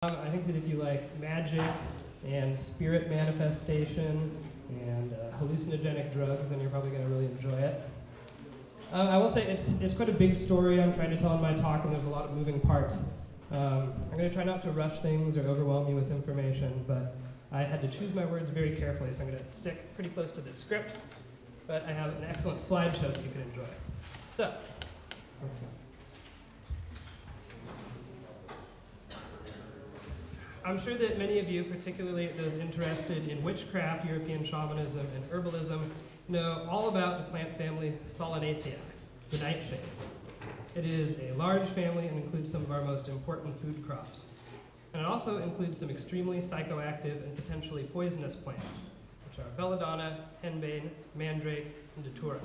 I think that if you like magic and spirit manifestation and hallucinogenic drugs, then you're probably going to really enjoy it. I will say it's quite a big story I'm trying to tell in my talk, and there's a lot of moving parts. I'm going to try not to rush things or overwhelm you with information, but I had to choose my words very carefully, so I'm going to stick pretty close to the script, but I have an excellent slideshow that you can enjoy. So, let's go. I'm sure that many of you, particularly those interested in witchcraft, European shamanism, and herbalism, know all about the plant family Solanaceae, the nightshades. It is a large family and includes some of our most important food crops. And it also includes some extremely psychoactive and potentially poisonous plants, which are belladonna, henbane, mandrake, and datura.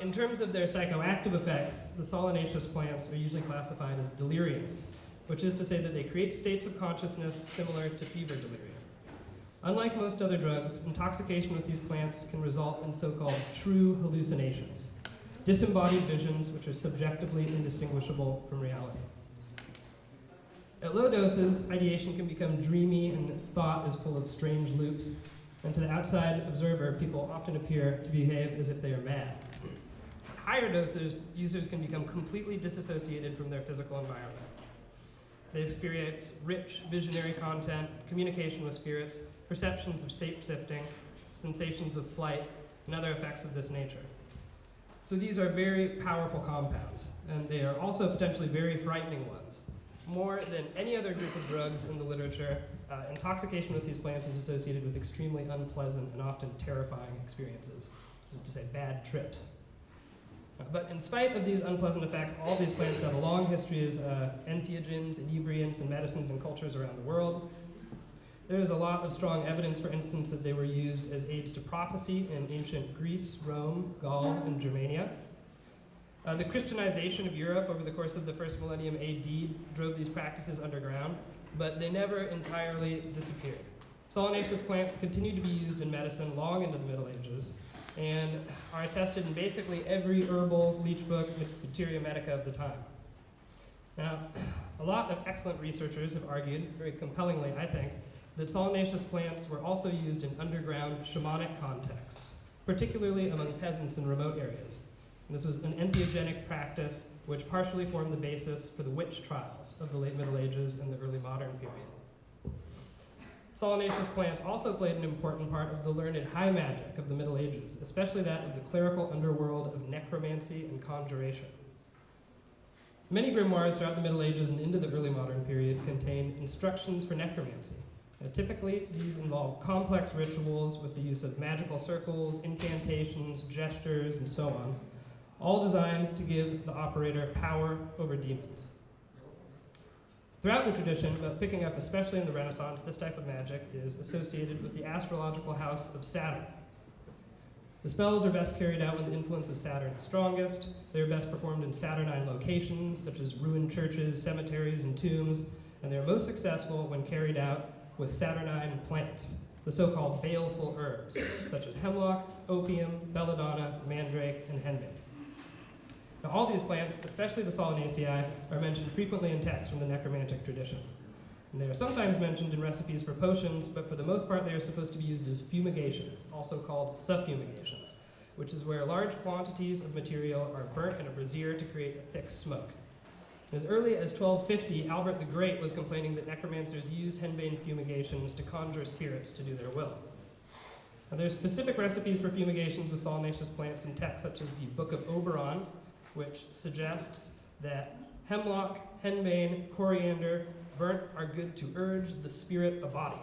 In terms of their psychoactive effects, the solanaceous plants are usually classified as deliriums, which is to say that they create states of consciousness similar to fever delirium. Unlike most other drugs, intoxication with these plants can result in so-called true hallucinations, disembodied visions which are subjectively indistinguishable from reality. At low doses, ideation can become dreamy and thought is full of strange loops, and to the outside observer, people often appear to behave as if they are mad. At higher doses, users can become completely disassociated from their physical environment. They experience rich visionary content, communication with spirits, perceptions of shape-shifting, sensations of flight, and other effects of this nature. So these are very powerful compounds, and they are also potentially very frightening ones. More than any other group of drugs in the literature, intoxication with these plants is associated with extremely unpleasant and often terrifying experiences, which is to say bad trips. But in spite of these unpleasant effects, all these plants have a long history as entheogens, inebriants, and medicines in cultures around the world. There is a lot of strong evidence, for instance, that they were used as aids to prophecy in ancient Greece, Rome, Gaul, and Germania. The Christianization of Europe over the course of the first millennium AD drove these practices underground, but they never entirely disappeared. Solanaceous plants continued to be used in medicine long into the Middle Ages, and are attested in basically every herbal leech book, materia medica of the time. Now, a lot of excellent researchers have argued, very compellingly I think, that solanaceous plants were also used in underground shamanic contexts, particularly among peasants in remote areas. And this was an entheogenic practice which partially formed the basis for the witch trials of the late Middle Ages and the early modern period. Solanaceous plants also played an important part of the learned high magic of the Middle Ages, especially that of the clerical underworld of necromancy and conjuration. Many grimoires throughout the Middle Ages and into the early modern period contain instructions for necromancy. Typically, these involve complex rituals with the use of magical circles, incantations, gestures, and so on, all designed to give the operator power over demons. Throughout the tradition, but picking up especially in the Renaissance, this type of magic is associated with the astrological house of Saturn. The spells are best carried out when the influence of Saturn is strongest. They are best performed in Saturnine locations, such as ruined churches, cemeteries, and tombs, and they are most successful when carried out with Saturnine plants, the so-called baleful herbs, such as hemlock, opium, belladonna, mandrake, and henbane. Now, all these plants, especially the Solanaceae, are mentioned frequently in texts from the necromantic tradition. And they are sometimes mentioned in recipes for potions, but for the most part they are supposed to be used as fumigations, also called suffumigations, which is where large quantities of material are burnt in a brazier to create a thick smoke. As early as 1250, Albert the Great was complaining that necromancers used henbane fumigations to conjure spirits to do their will. Now, there are specific recipes for fumigations with solanaceous plants in texts such as the Book of Oberon, which suggests that hemlock, henbane, coriander, burnt are good to urge the spirit a body.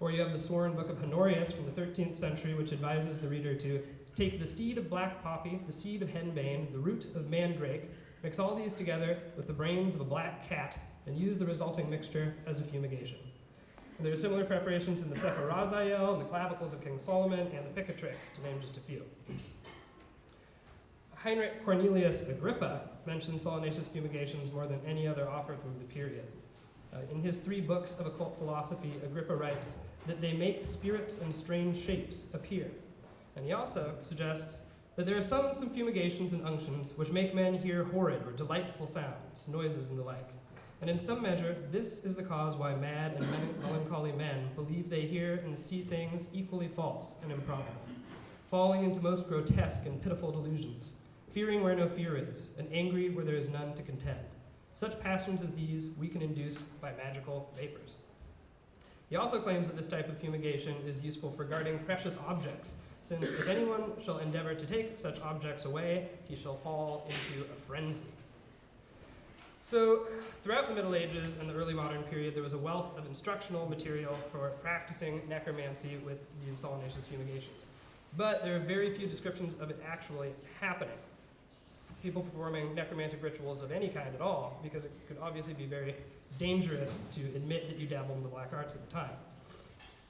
Or you have the sworn Book of Honorius from the 13th century, which advises the reader to take the seed of black poppy, the seed of henbane, the root of mandrake, mix all these together with the brains of a black cat, and use the resulting mixture as a fumigation. And there are similar preparations in the Sefer Raziel, and the clavicles of King Solomon, and the Picatrix, to name just a few. Heinrich Cornelius Agrippa mentioned solanaceous fumigations more than any other author through the period. In his 3 books of occult philosophy, Agrippa writes that they make spirits and strange shapes appear. And he also suggests that there are some fumigations and unctions which make men hear horrid or delightful sounds, noises, and the like. And in some measure, this is the cause why mad and melancholy men believe they hear and see things equally false and improbable, falling into most grotesque and pitiful delusions, fearing where no fear is, and angry where there is none to contend. Such passions as these we can induce by magical vapors. He also claims that this type of fumigation is useful for guarding precious objects, since if anyone shall endeavor to take such objects away, he shall fall into a frenzy. So, throughout the Middle Ages and the early modern period, there was a wealth of instructional material for practicing necromancy with these solanaceous fumigations. But there are very few descriptions of it actually happening. People performing necromantic rituals of any kind at all, because it could obviously be very dangerous to admit that you dabble in the black arts at the time.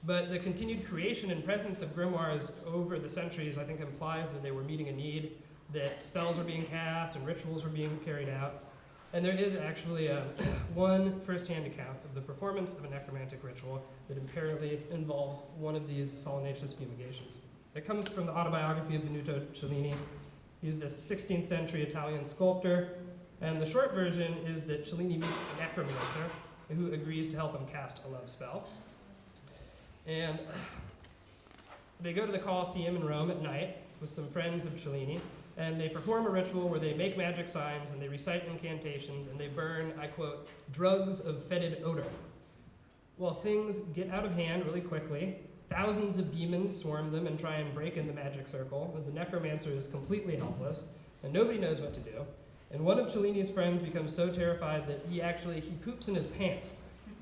But the continued creation and presence of grimoires over the centuries, I think, implies that they were meeting a need, that spells were being cast and rituals were being carried out. And there is actually one first-hand account of the performance of a necromantic ritual that apparently involves one of these solanaceous fumigations. It comes from the autobiography of Benvenuto Cellini. He's this 16th century Italian sculptor, and the short version is that Cellini meets a necromancer who agrees to help him cast a love spell. And they go to the Colosseum in Rome at night with some friends of Cellini, and they perform a ritual where they make magic signs and they recite incantations and they burn, I quote, drugs of fetid odor. Well, things get out of hand really quickly. Thousands of demons swarm them and try and break in the magic circle, and the necromancer is completely helpless, and nobody knows what to do. And one of Cellini's friends becomes so terrified that he poops in his pants.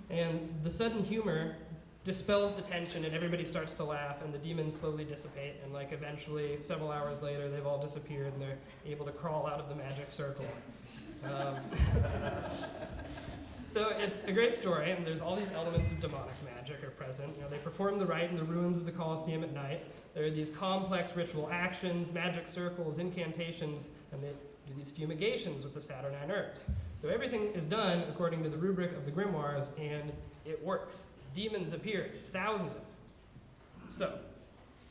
And the sudden humor dispels the tension, and everybody starts to laugh, and the demons slowly dissipate, and eventually, several hours later, they've all disappeared, and they're able to crawl out of the magic circle. So it's a great story, and there's all these elements of demonic magic are present. They perform the rite in the ruins of the Colosseum at night. There are these complex ritual actions, magic circles, incantations, and they do these fumigations with the Saturnine herbs. So everything is done according to the rubric of the grimoires, and it works. Demons appear, there's thousands of them. So,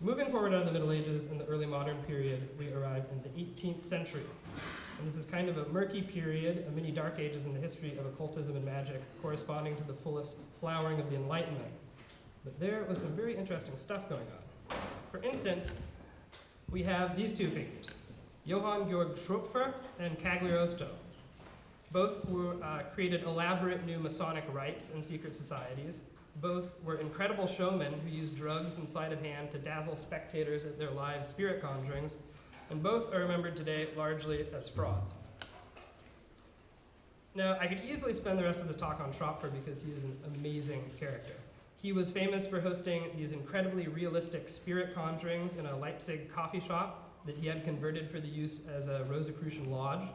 moving forward out of the Middle Ages and the early modern period, we arrive in the 18th century. And this is kind of a murky period, a many dark ages in the history of occultism and magic, corresponding to the fullest flowering of the Enlightenment. But there was some very interesting stuff going on. For instance, we have these two figures, Johann Georg Schroepfer and Cagliostro. Both created elaborate new Masonic rites and secret societies. Both were incredible showmen who used drugs and sleight of hand to dazzle spectators at their live spirit conjurings, and both are remembered today largely as frauds. Now, I could easily spend the rest of this talk on Schroepfer because he is an amazing character. He was famous for hosting these incredibly realistic spirit conjurings in a Leipzig coffee shop that he had converted for the use as a Rosicrucian lodge.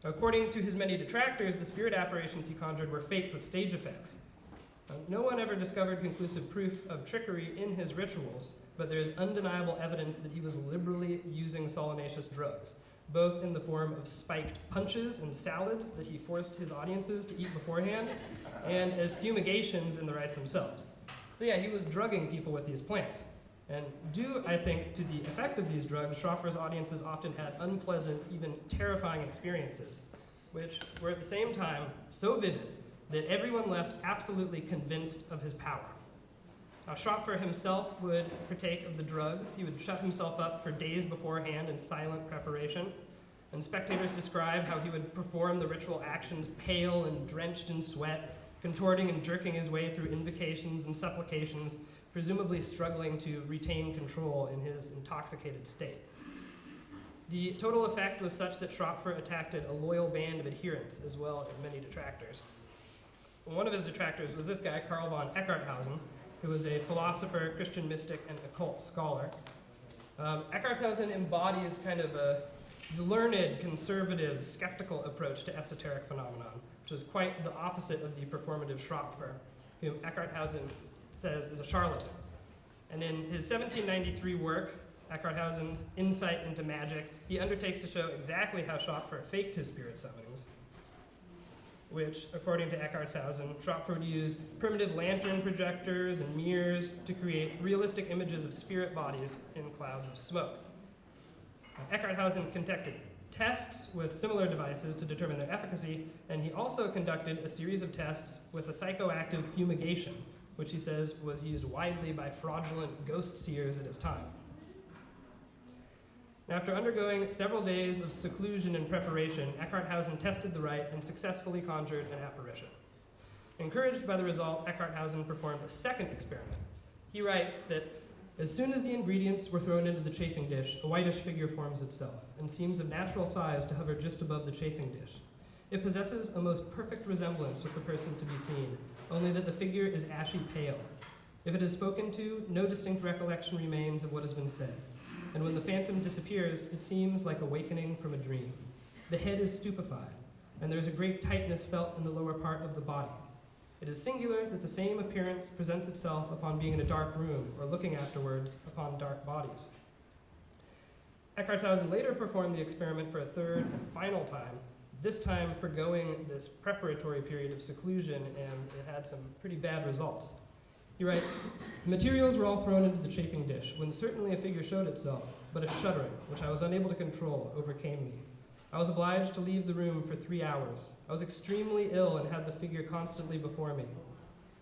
According to his many detractors, the spirit apparitions he conjured were faked with stage effects. No one ever discovered conclusive proof of trickery in his rituals, but there is undeniable evidence that he was liberally using solanaceous drugs, both in the form of spiked punches and salads that he forced his audiences to eat beforehand, and as fumigations in the rites themselves. So yeah, he was drugging people with these plants. And due, I think, to the effect of these drugs, Schroepfer's audiences often had unpleasant, even terrifying experiences, which were at the same time so vivid that everyone left absolutely convinced of his power. Now, Schroepfer himself would partake of the drugs. He would shut himself up for days beforehand in silent preparation. And spectators describe how he would perform the ritual actions pale and drenched in sweat, contorting and jerking his way through invocations and supplications, presumably struggling to retain control in his intoxicated state. The total effect was such that Schroepfer attracted a loyal band of adherents as well as many detractors. One of his detractors was this guy, Karl von Eckartshausen, who was a philosopher, Christian mystic, and occult scholar. Eckartshausen embodies kind of the learned, conservative, skeptical approach to esoteric phenomenon, which is quite the opposite of the performative Schroepfer, whom Eckartshausen says is a charlatan. And in his 1793 work, Eckartshausen's Insight into Magic, he undertakes to show exactly how Schroepfer faked his spirit summonings, which, according to Eckartshausen, Schroepfer would use primitive lantern projectors and mirrors to create realistic images of spirit bodies in clouds of smoke. Eckartshausen tests with similar devices to determine their efficacy, and he also conducted a series of tests with a psychoactive fumigation, which he says was used widely by fraudulent ghost seers at his time. After undergoing several days of seclusion and preparation, Eckarthausen tested the rite and successfully conjured an apparition. Encouraged by the result, Eckarthausen performed a second experiment. He writes that as soon as the ingredients were thrown into the chafing dish, a whitish figure forms itself and seems of natural size to hover just above the chafing dish. It possesses a most perfect resemblance with the person to be seen, only that the figure is ashy pale. If it is spoken to, no distinct recollection remains of what has been said. And when the phantom disappears, it seems like awakening from a dream. The head is stupefied, and there is a great tightness felt in the lower part of the body. It is singular that the same appearance presents itself upon being in a dark room or looking afterwards upon dark bodies. Eckarthausen later performed the experiment for a third and final time, this time forgoing this preparatory period of seclusion, and it had some pretty bad results. He writes, "The materials were all thrown into the chafing dish, when certainly a figure showed itself, but a shuddering, which I was unable to control, overcame me. I was obliged to leave the room for 3 hours. I was extremely ill and had the figure constantly before me.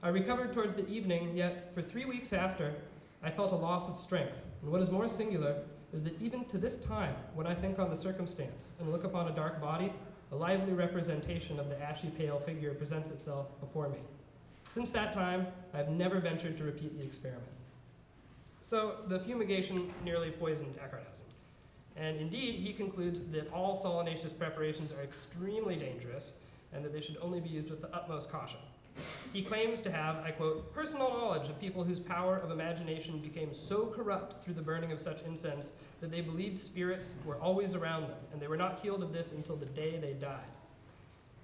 I recovered towards the evening, yet for 3 weeks after, I felt a loss of strength, and what is more singular is that even to this time, when I think on the circumstance and look upon a dark body, a lively representation of the ashy pale figure presents itself before me. Since that time, I have never ventured to repeat the experiment." So the fumigation nearly poisoned Eckarthausen. And indeed, he concludes that all solanaceous preparations are extremely dangerous and that they should only be used with the utmost caution. He claims to have, I quote, "personal knowledge of people whose power of imagination became so corrupt through the burning of such incense that they believed spirits were always around them, and they were not healed of this until the day they died."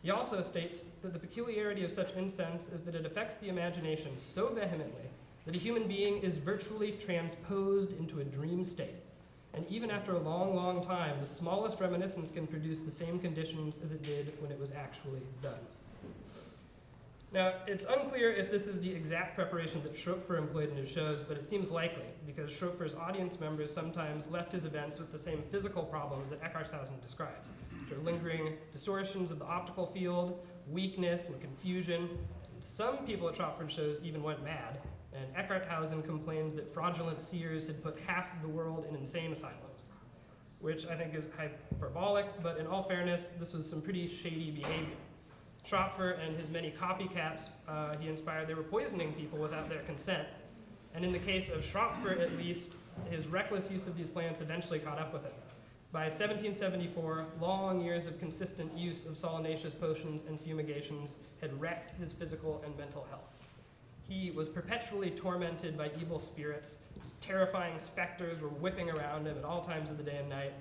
He also states that the peculiarity of such incense is that it affects the imagination so vehemently that a human being is virtually transposed into a dream state. And even after a long, long time, the smallest reminiscence can produce the same conditions as it did when it was actually done. Now, it's unclear if this is the exact preparation that Schroepfer employed in his shows, but it seems likely, because Schroepfer's audience members sometimes left his events with the same physical problems that Eckarthausen describes, which are lingering distortions of the optical field, weakness and confusion. Some people at Schroepfer's shows even went mad, and Eckarthausen complains that fraudulent seers had put half of the world in insane asylums, which I think is hyperbolic, but in all fairness, this was some pretty shady behavior. Schroepfer and his many copycats he inspired, they were poisoning people without their consent. And in the case of Schroepfer, at least, his reckless use of these plants eventually caught up with him. By 1774, long years of consistent use of solanaceous potions and fumigations had wrecked his physical and mental health. He was perpetually tormented by evil spirits. Terrifying specters were whipping around him at all times of the day and night,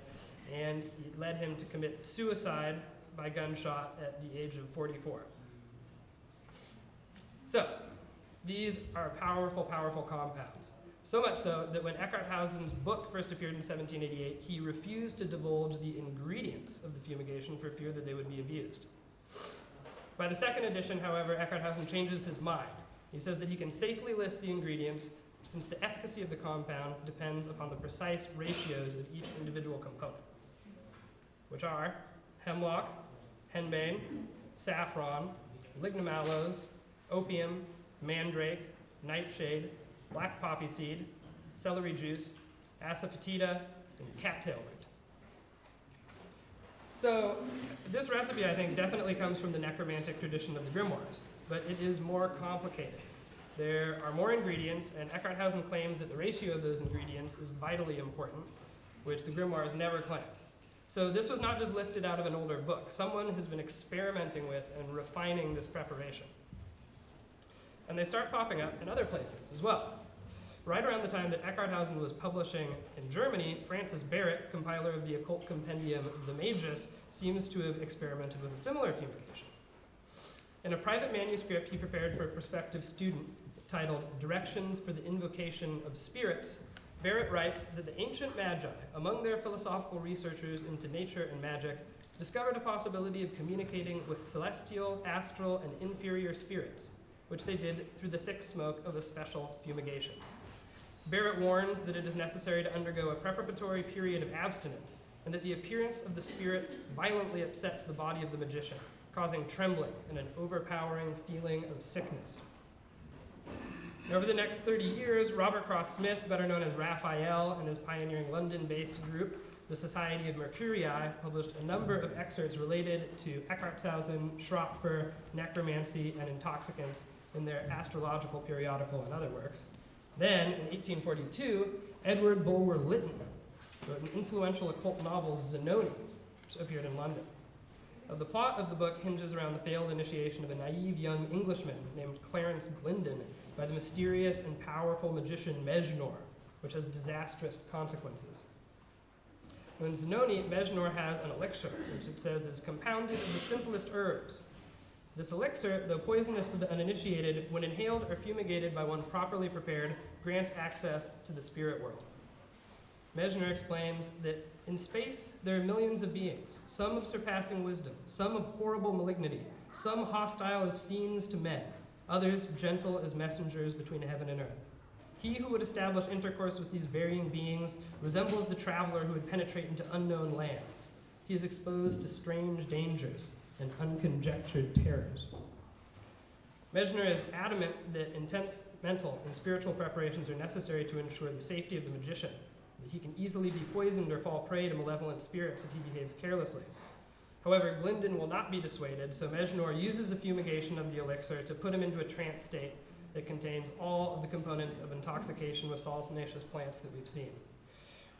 and it led him to commit suicide by gunshot at the age of 44. So, these are powerful, powerful compounds. So much so that when Eckarthausen's book first appeared in 1788, he refused to divulge the ingredients of the fumigation for fear that they would be abused. By the second edition, however, Eckarthausen changes his mind. He says that he can safely list the ingredients since the efficacy of the compound depends upon the precise ratios of each individual component, which are hemlock, henbane, saffron, lignum aloes, opium, mandrake, nightshade, black poppy seed, celery juice, asafoetida, and cattail root. So this recipe, I think, definitely comes from the necromantic tradition of the grimoires, but it is more complicated. There are more ingredients, and Eckarthausen claims that the ratio of those ingredients is vitally important, which the grimoires never claim. So this was not just lifted out of an older book. Someone has been experimenting with and refining this preparation. And they start popping up in other places as well. Right around the time that Eckarthausen was publishing in Germany, Francis Barrett, compiler of the occult compendium The Magus, seems to have experimented with a similar fumigation. In a private manuscript he prepared for a prospective student titled Directions for the Invocation of Spirits, Barrett writes that the ancient magi, among their philosophical researchers into nature and magic, discovered a possibility of communicating with celestial, astral, and inferior spirits, which they did through the thick smoke of a special fumigation. Barrett warns that it is necessary to undergo a preparatory period of abstinence, and that the appearance of the spirit violently upsets the body of the magician, causing trembling and an overpowering feeling of sickness. And over the next 30 years, Robert Cross Smith, better known as Raphael, and his pioneering London-based group, the Society of Mercurii, published a number of excerpts related to Eckartshausen, Schroepfer, necromancy, and intoxicants in their astrological periodical and other works. Then, in 1842, Edward Bulwer-Lytton wrote an influential occult novel, Zanoni, which appeared in London. The plot of the book hinges around the failed initiation of a naive young Englishman named Clarence Glendon by the mysterious and powerful magician Mejnour, which has disastrous consequences. In Zanoni, Mejnour has an elixir, which it says is compounded of the simplest herbs. This elixir, though poisonous to the uninitiated, when inhaled or fumigated by one properly prepared, grants access to the spirit world. Mejnour explains that in space there are millions of beings, some of surpassing wisdom, some of horrible malignity, some hostile as fiends to men, others gentle as messengers between heaven and earth. He who would establish intercourse with these varying beings resembles the traveler who would penetrate into unknown lands. He is exposed to strange dangers and unconjectured terrors. Mejnour is adamant that intense mental and spiritual preparations are necessary to ensure the safety of the magician, that he can easily be poisoned or fall prey to malevolent spirits if he behaves carelessly. However, Glendon will not be dissuaded, so Mejnour uses a fumigation of the elixir to put him into a trance state that contains all of the components of intoxication with solanaceous plants that we've seen.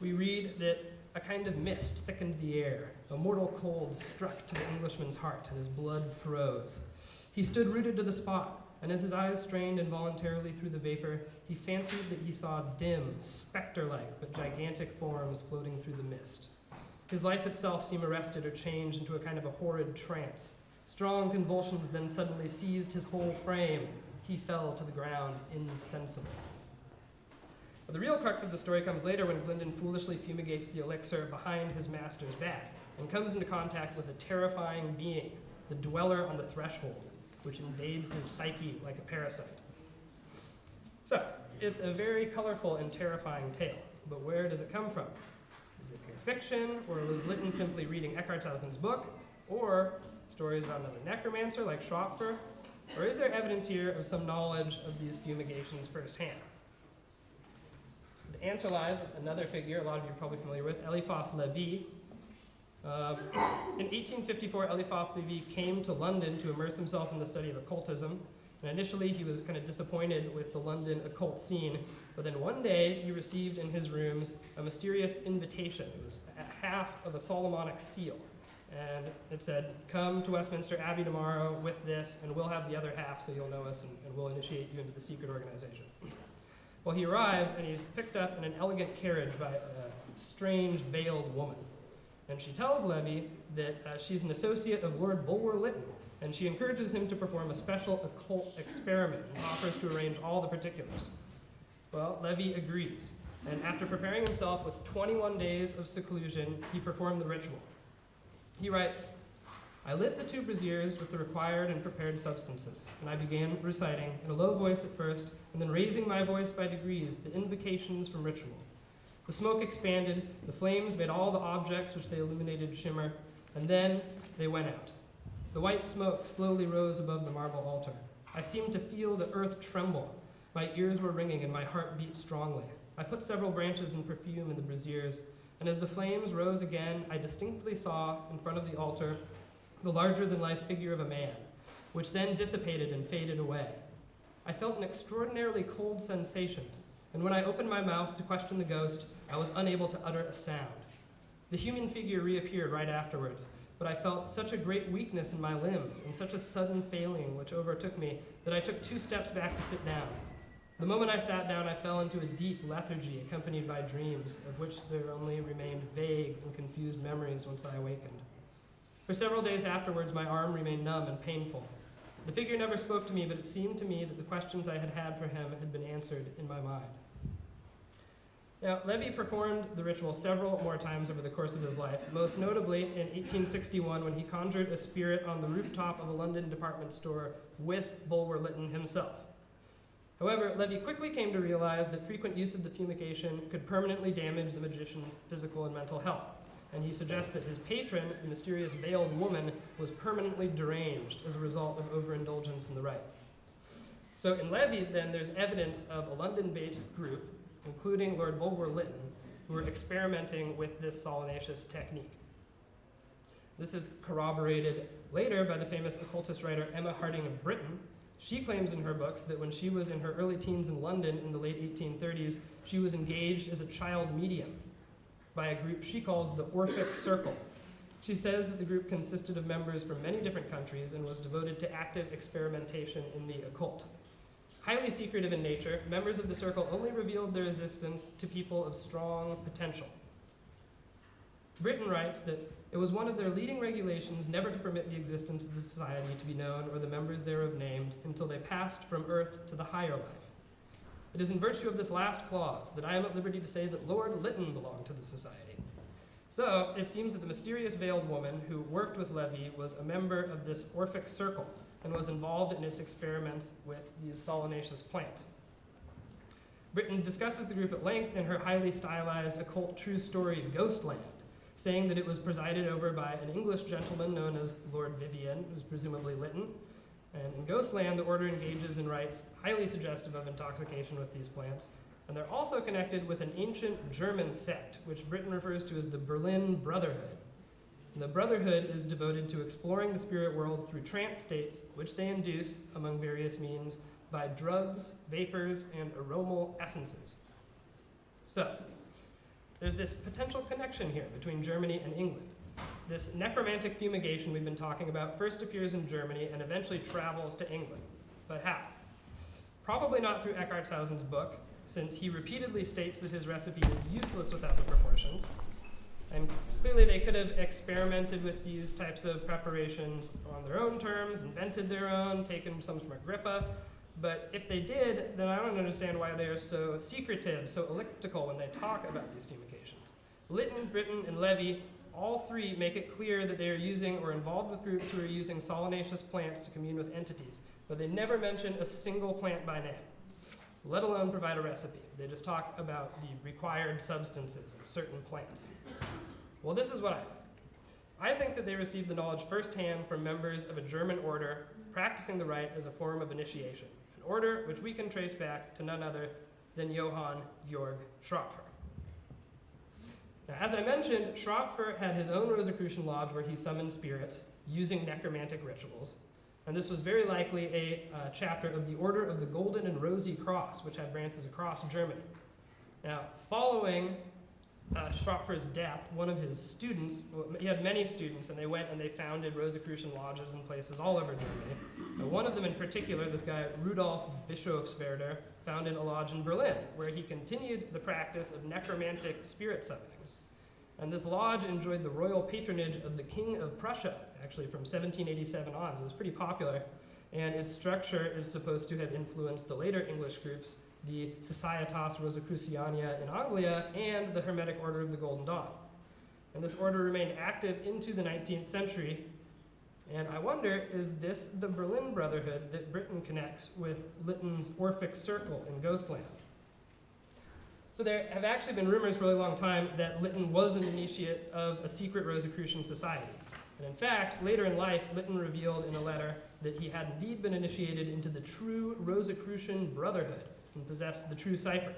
We read that a kind of mist thickened the air. A mortal cold struck to the Englishman's heart, and his blood froze. He stood rooted to the spot, and as his eyes strained involuntarily through the vapor, he fancied that he saw dim, specter-like, but gigantic forms floating through the mist. His life itself seemed arrested or changed into a kind of a horrid trance. Strong convulsions then suddenly seized his whole frame. He fell to the ground insensible. But the real crux of the story comes later when Glendon foolishly fumigates the elixir behind his master's back and comes into contact with a terrifying being, the dweller on the threshold, which invades his psyche like a parasite. So, it's a very colorful and terrifying tale, but where does it come from? Is it pure fiction, or was Lytton simply reading Eckartshausen's book, or stories about another necromancer like Schroepfer, or is there evidence here of some knowledge of these fumigations firsthand? The answer lies with another figure a lot of you are probably familiar with, Eliphas Levi. In 1854, Eliphas Levi came to London to immerse himself in the study of occultism. And initially, he was kind of disappointed with the London occult scene. But then one day, he received in his rooms a mysterious invitation. It was half of a Solomonic seal. And it said, come to Westminster Abbey tomorrow with this, and we'll have the other half so you'll know us, and we'll initiate you into the secret organization. Well, he arrives, and he's picked up in an elegant carriage by a strange, veiled woman. And she tells Levy that she's an associate of Lord Bulwer-Lytton, and she encourages him to perform a special occult experiment and offers to arrange all the particulars. Well, Levy agrees, and after preparing himself with 21 days of seclusion, he performed the ritual. He writes, I lit the 2 braziers with the required and prepared substances, and I began reciting, in a low voice at first, and then raising my voice by degrees, the invocations from ritual. The smoke expanded, the flames made all the objects which they illuminated shimmer, and then they went out. The white smoke slowly rose above the marble altar. I seemed to feel the earth tremble. My ears were ringing and my heart beat strongly. I put several branches and perfume in the braziers, and as the flames rose again, I distinctly saw, in front of the altar, the larger-than-life figure of a man, which then dissipated and faded away. I felt an extraordinarily cold sensation, and when I opened my mouth to question the ghost, I was unable to utter a sound. The human figure reappeared right afterwards, but I felt such a great weakness in my limbs and such a sudden failing which overtook me that I took 2 steps back to sit down. The moment I sat down, I fell into a deep lethargy accompanied by dreams, of which there only remained vague and confused memories once I awakened. For several days afterwards, my arm remained numb and painful. The figure never spoke to me, but it seemed to me that the questions I had had for him had been answered in my mind. Now, Levy performed the ritual several more times over the course of his life, most notably in 1861 when he conjured a spirit on the rooftop of a London department store with Bulwer-Lytton himself. However, Levy quickly came to realize that frequent use of the fumigation could permanently damage the magician's physical and mental health, and he suggests that his patron, the mysterious veiled woman, was permanently deranged as a result of overindulgence in the rite. So in Levy, then, there's evidence of a London-based group, including Lord Bulwer-Lytton, who were experimenting with this solanaceous technique. This is corroborated later by the famous occultist writer Emma Harding of Britain. She claims in her books that when she was in her early teens in London in the late 1830s, she was engaged as a child medium by a group she calls the Orphic Circle. She says that the group consisted of members from many different countries and was devoted to active experimentation in the occult. Highly secretive in nature, members of the circle only revealed their existence to people of strong potential. Britain writes that it was one of their leading regulations never to permit the existence of the society to be known or the members thereof named until they passed from earth to the higher life. It is in virtue of this last clause that I am at liberty to say that Lord Lytton belonged to the society. So it seems that the mysterious veiled woman who worked with Levy was a member of this Orphic Circle and was involved in its experiments with these solanaceous plants. Britain discusses the group at length in her highly stylized occult true story, Ghostland, saying that it was presided over by an English gentleman known as Lord Vivian, who's presumably Lytton. And in Ghostland, the order engages in rites highly suggestive of intoxication with these plants. And they're also connected with an ancient German sect, which Britain refers to as the Berlin Brotherhood. And the Brotherhood is devoted to exploring the spirit world through trance states, which they induce, among various means, by drugs, vapors, and aromal essences. So, there's this potential connection here between Germany and England. This necromantic fumigation we've been talking about first appears in Germany and eventually travels to England. But how? Probably not through Eckartshausen's book, since he repeatedly states that his recipe is useless without the proportions. And clearly they could have experimented with these types of preparations on their own terms, invented their own, taken some from Agrippa. But if they did, then I don't understand why they are so secretive, so elliptical when they talk about these fumigations. Lytton, Britton, and Levy, all three make it clear that they are using or involved with groups who are using solanaceous plants to commune with entities, but they never mention a single plant by name, let alone provide a recipe. They just talk about the required substances in certain plants. Well, this is what I think. I think that they received the knowledge firsthand from members of a German order practicing the rite as a form of initiation, an order which we can trace back to none other than Johann Georg Schroepfer. Now, as I mentioned, Schroepfer had his own Rosicrucian lodge where he summoned spirits using necromantic rituals, and this was very likely a chapter of the Order of the Golden and Rosy Cross, which had branches across Germany. Now, following Schroepfer's death, one of his students, well, he had many students, and they went and they founded Rosicrucian lodges in places all over Germany. And one of them in particular, this guy Rudolf Bischofswerder, founded a lodge in Berlin, where he continued the practice of necromantic spirit summonings. And this lodge enjoyed the royal patronage of the King of Prussia, actually from 1787 on, so it was pretty popular. And its structure is supposed to have influenced the later English groups, the Societas Rosicruciana in Anglia, and the Hermetic Order of the Golden Dawn. And this order remained active into the 19th century. And I wonder, is this the Berlin Brotherhood that Britain connects with Lytton's Orphic Circle in Ghostland? So there have actually been rumors for a really long time that Lytton was an initiate of a secret Rosicrucian society. And in fact, later in life, Lytton revealed in a letter that he had indeed been initiated into the true Rosicrucian Brotherhood and possessed the true cipher.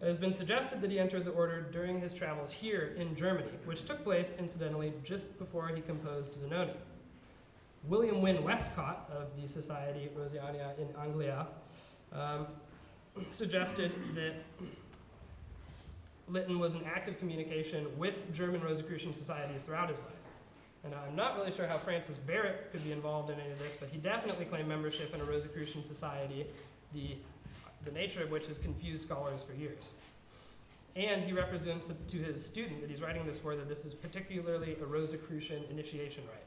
It has been suggested that he entered the order during his travels here in Germany, which took place, incidentally, just before he composed Zanoni. William Wynne Westcott of the Society Rosiana in Anglia suggested that Lytton was in active communication with German Rosicrucian societies throughout his life. And I'm not really sure how Francis Barrett could be involved in any of this, but he definitely claimed membership in a Rosicrucian society, the nature of which has confused scholars for years. And he represents to his student that he's writing this for that this is particularly a Rosicrucian initiation rite.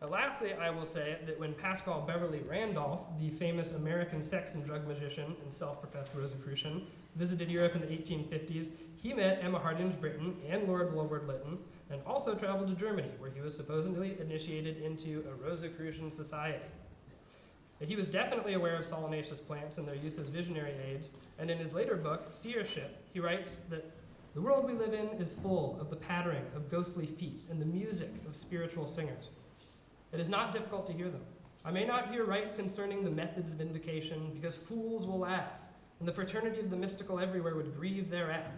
Now, lastly, I will say that when Pascal Beverly Randolph, the famous American sex and drug magician and self-professed Rosicrucian, visited Europe in the 1850s, he met Emma Hardinge Britten and Lord Bulwer-Lytton, and also traveled to Germany, where he was supposedly initiated into a Rosicrucian society. But he was definitely aware of solanaceous plants and their use as visionary aids, and in his later book, Seership, he writes that The world we live in is full of the pattering of ghostly feet and the music of spiritual singers. It is not difficult to hear them. I may not hear right concerning the methods of invocation, because fools will laugh, and the fraternity of the mystical everywhere would grieve thereat.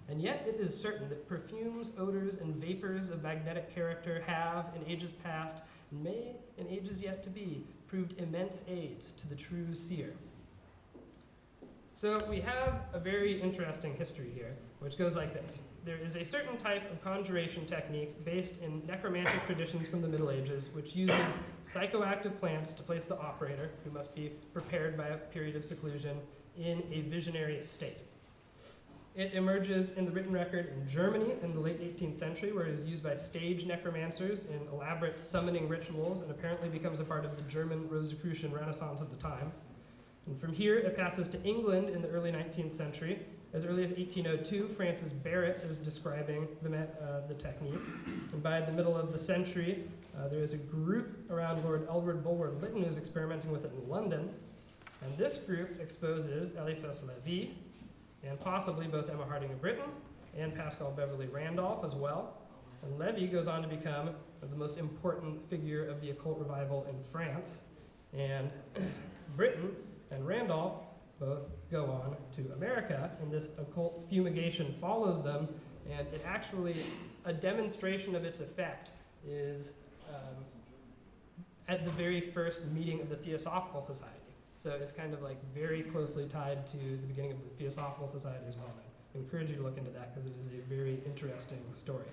And yet it is certain that perfumes, odors, and vapors of magnetic character have, in ages past, and may, in ages yet to be, proved immense aids to the true seer. So we have a very interesting history here, which goes like this. There is a certain type of conjuration technique based in necromantic traditions from the Middle Ages, which uses psychoactive plants to place the operator, who must be prepared by a period of seclusion, in a visionary state. It emerges in the written record in Germany in the late 18th century, where it is used by stage necromancers in elaborate summoning rituals, and apparently becomes a part of the German Rosicrucian Renaissance at the time. And from here, it passes to England in the early 19th century. As early as 1802, Francis Barrett is describing the technique. And by the middle of the century, there is a group around Lord Edward Bulwer-Lytton who's experimenting with it in London. And this group exposes Eliphas Lévy, and possibly both Emma Harding of Britain and Pascal Beverly Randolph as well. And Lévy goes on to become the most important figure of the occult revival in France. And Britain and Randolph both go on to America, and this occult fumigation follows them, and it actually, a demonstration of its effect is at the very first meeting of the Theosophical Society. So it's kind of like very closely tied to the beginning of the Theosophical Society as well. I encourage you to look into that because it is a very interesting story.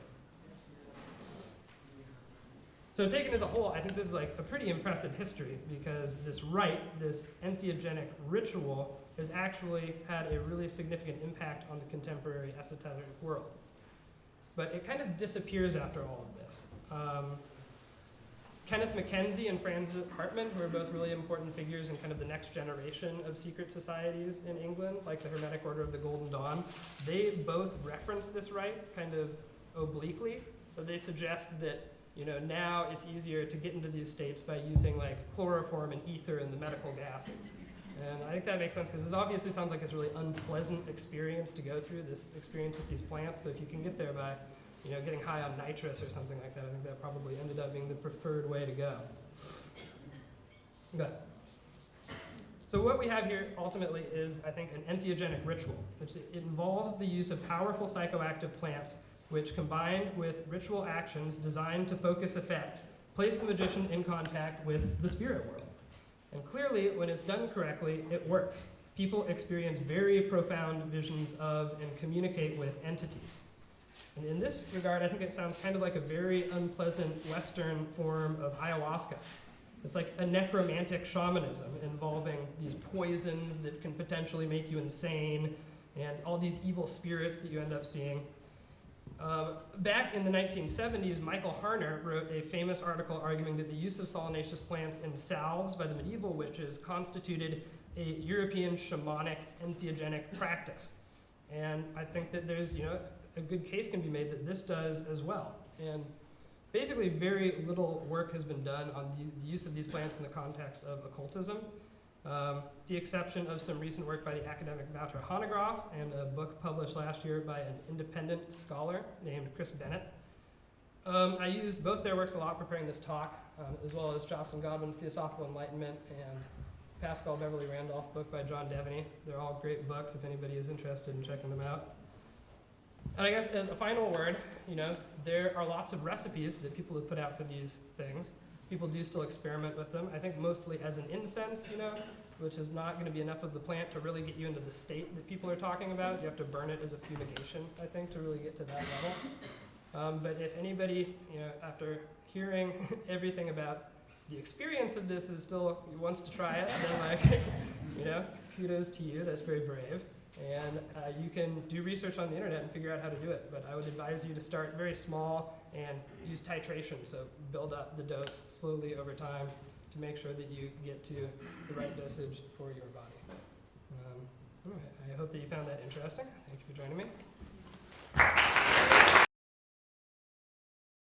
So taken as a whole, I think this is like a pretty impressive history, because this rite, this entheogenic ritual, has actually had a really significant impact on the contemporary esoteric world. But it kind of disappears after all of this. Kenneth Mackenzie and Francis Hartman, who are both really important figures in kind of the next generation of secret societies in England, like the Hermetic Order of the Golden Dawn, they both reference this rite kind of obliquely, but they suggest that now it's easier to get into these states by using like chloroform and ether and the medical gases. And I think that makes sense, because this obviously sounds like it's a really unpleasant experience to go through, this experience with these plants. So if you can get there by getting high on nitrous or something like that, I think that probably ended up being the preferred way to go. Okay. So what we have here ultimately is, I think, an entheogenic ritual, which it involves the use of powerful psychoactive plants, which, combined with ritual actions designed to focus effect, place the magician in contact with the spirit world. And clearly, when it's done correctly, it works. People experience very profound visions of and communicate with entities. And in this regard, I think it sounds kind of like a very unpleasant Western form of ayahuasca. It's like a necromantic shamanism involving these poisons that can potentially make you insane, and all these evil spirits that you end up seeing. Back in the 1970s, Michael Harner wrote a famous article arguing that the use of solanaceous plants in salves by the medieval witches constituted a European shamanic entheogenic practice. And I think that there's, a good case can be made that this does as well. And basically very little work has been done on the use of these plants in the context of occultism. The exception of some recent work by the academic Wouter Hanegraaff and a book published last year by an independent scholar named Chris Bennett. I used both their works a lot preparing this talk, as well as Jocelyn Godwin's Theosophical Enlightenment and Pascal Beverly Randolph book by John Devaney. They're all great books if anybody is interested in checking them out. And I guess as a final word, there are lots of recipes that people have put out for these things. People do still experiment with them. I think mostly as an incense, which is not going to be enough of the plant to really get you into the state that people are talking about. You have to burn it as a fumigation, I think, to really get to that level. But if anybody, after hearing everything about the experience of this wants to try it, then kudos to you. That's very brave. And you can do research on the internet and figure out how to do it. But I would advise you to start very small and use titration, so build up the dose slowly over time to make sure that you get to the right dosage for your body. I hope that you found that interesting. Thank you for joining me.